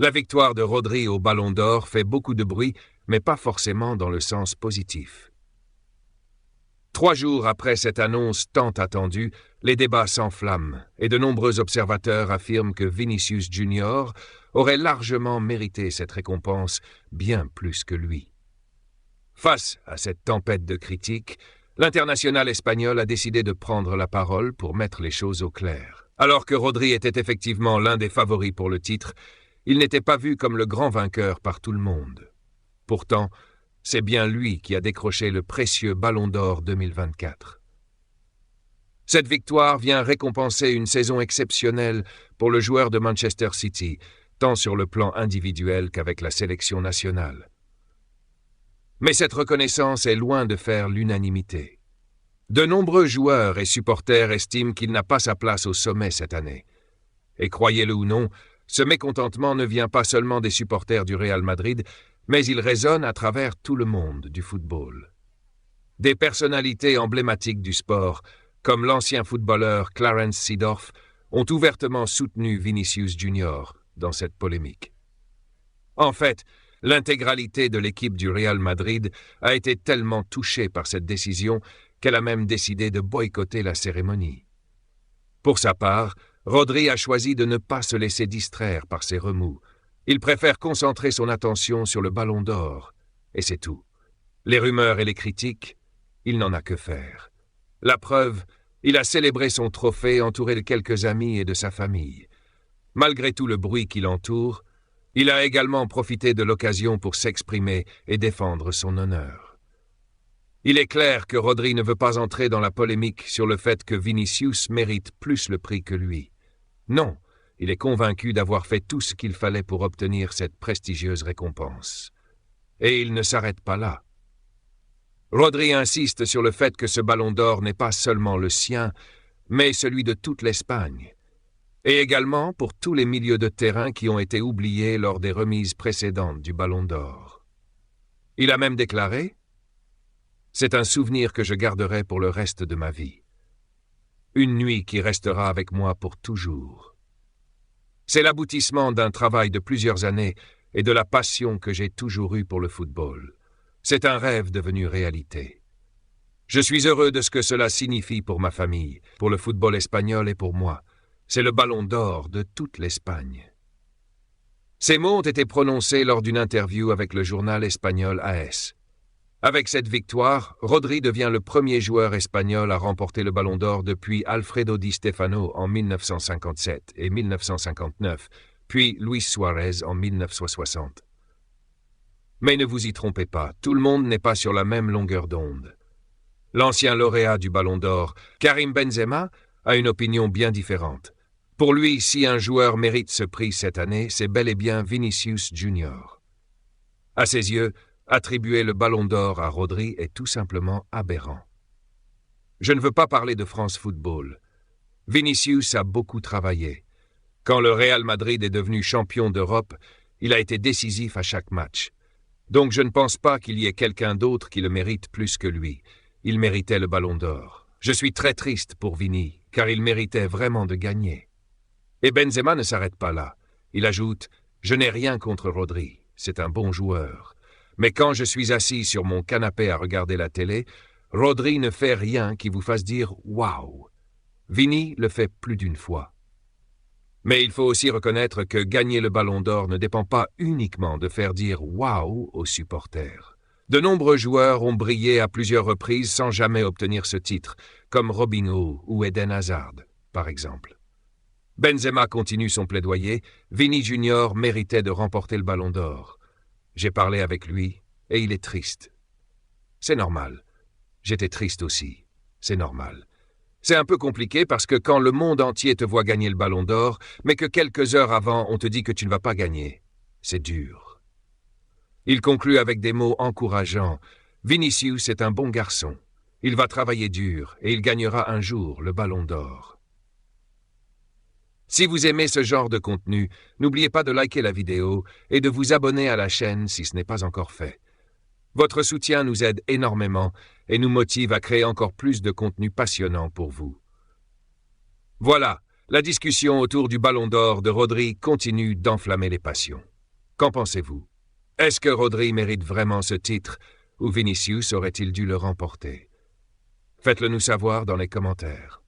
La victoire de Rodri au Ballon d'Or fait beaucoup de bruit, mais pas forcément dans le sens positif. 3 jours après cette annonce tant attendue, les débats s'enflamment et de nombreux observateurs affirment que Vinicius Junior aurait largement mérité cette récompense, bien plus que lui. Face à cette tempête de critiques, l'international espagnol a décidé de prendre la parole pour mettre les choses au clair. Alors que Rodri était effectivement l'un des favoris pour le titre, il n'était pas vu comme le grand vainqueur par tout le monde. Pourtant, c'est bien lui qui a décroché le précieux Ballon d'Or 2024. Cette victoire vient récompenser une saison exceptionnelle pour le joueur de Manchester City, tant sur le plan individuel qu'avec la sélection nationale. Mais cette reconnaissance est loin de faire l'unanimité. De nombreux joueurs et supporters estiment qu'il n'a pas sa place au sommet cette année. Et croyez-le ou non, ce mécontentement ne vient pas seulement des supporters du Real Madrid, mais il résonne à travers tout le monde du football. Des personnalités emblématiques du sport, comme l'ancien footballeur Clarence Seedorf, ont ouvertement soutenu Vinicius Junior dans cette polémique. En fait, l'intégralité de l'équipe du Real Madrid a été tellement touchée par cette décision qu'elle a même décidé de boycotter la cérémonie. Pour sa part, Rodri a choisi de ne pas se laisser distraire par ses remous. Il préfère concentrer son attention sur le Ballon d'Or, et c'est tout. Les rumeurs et les critiques, il n'en a que faire. La preuve, il a célébré son trophée entouré de quelques amis et de sa famille. Malgré tout le bruit qui l'entoure, il a également profité de l'occasion pour s'exprimer et défendre son honneur. Il est clair que Rodri ne veut pas entrer dans la polémique sur le fait que Vinicius mérite plus le prix que lui. Non, il est convaincu d'avoir fait tout ce qu'il fallait pour obtenir cette prestigieuse récompense. Et il ne s'arrête pas là. Rodri insiste sur le fait que ce Ballon d'Or n'est pas seulement le sien, mais celui de toute l'Espagne. Et également pour tous les milieux de terrain qui ont été oubliés lors des remises précédentes du Ballon d'Or. Il a même déclaré « C'est un souvenir que je garderai pour le reste de ma vie. Une nuit qui restera avec moi pour toujours. » C'est l'aboutissement d'un travail de plusieurs années et de la passion que j'ai toujours eue pour le football. C'est un rêve devenu réalité. Je suis heureux de ce que cela signifie pour ma famille, pour le football espagnol et pour moi. C'est le Ballon d'Or de toute l'Espagne. Ces mots ont été prononcés lors d'une interview avec le journal espagnol AS. Avec cette victoire, Rodri devient le premier joueur espagnol à remporter le Ballon d'Or depuis Alfredo Di Stefano en 1957 et 1959, puis Luis Suarez en 1960. Mais ne vous y trompez pas, tout le monde n'est pas sur la même longueur d'onde. L'ancien lauréat du Ballon d'Or, Karim Benzema, a une opinion bien différente. Pour lui, si un joueur mérite ce prix cette année, c'est bel et bien Vinicius Junior. À ses yeux, attribuer le Ballon d'Or à Rodri est tout simplement aberrant. Je ne veux pas parler de France Football. Vinicius a beaucoup travaillé. Quand le Real Madrid est devenu champion d'Europe, il a été décisif à chaque match. Donc je ne pense pas qu'il y ait quelqu'un d'autre qui le mérite plus que lui. Il méritait le Ballon d'Or. Je suis très triste pour Vini, car il méritait vraiment de gagner. Et Benzema ne s'arrête pas là. Il ajoute « Je n'ai rien contre Rodri, c'est un bon joueur. Mais quand je suis assis sur mon canapé à regarder la télé, Rodri ne fait rien qui vous fasse dire « Waouh ». Vini le fait plus d'une fois. Mais il faut aussi reconnaître que gagner le Ballon d'Or ne dépend pas uniquement de faire dire « Waouh » aux supporters. De nombreux joueurs ont brillé à plusieurs reprises sans jamais obtenir ce titre, comme Robinho ou Eden Hazard, par exemple. Benzema continue son plaidoyer, Vini Junior méritait de remporter le Ballon d'Or. J'ai parlé avec lui et il est triste. C'est normal. J'étais triste aussi. C'est normal. C'est un peu compliqué parce que quand le monde entier te voit gagner le Ballon d'Or, mais que quelques heures avant on te dit que tu ne vas pas gagner, c'est dur. Il conclut avec des mots encourageants. Vinicius est un bon garçon. Il va travailler dur et il gagnera un jour le Ballon d'Or. Si vous aimez ce genre de contenu, n'oubliez pas de liker la vidéo et de vous abonner à la chaîne si ce n'est pas encore fait. Votre soutien nous aide énormément et nous motive à créer encore plus de contenu passionnant pour vous. Voilà, la discussion autour du Ballon d'Or de Rodri continue d'enflammer les passions. Qu'en pensez-vous? Est-ce que Rodri mérite vraiment ce titre ou Vinicius aurait-il dû le remporter? Faites-le nous savoir dans les commentaires.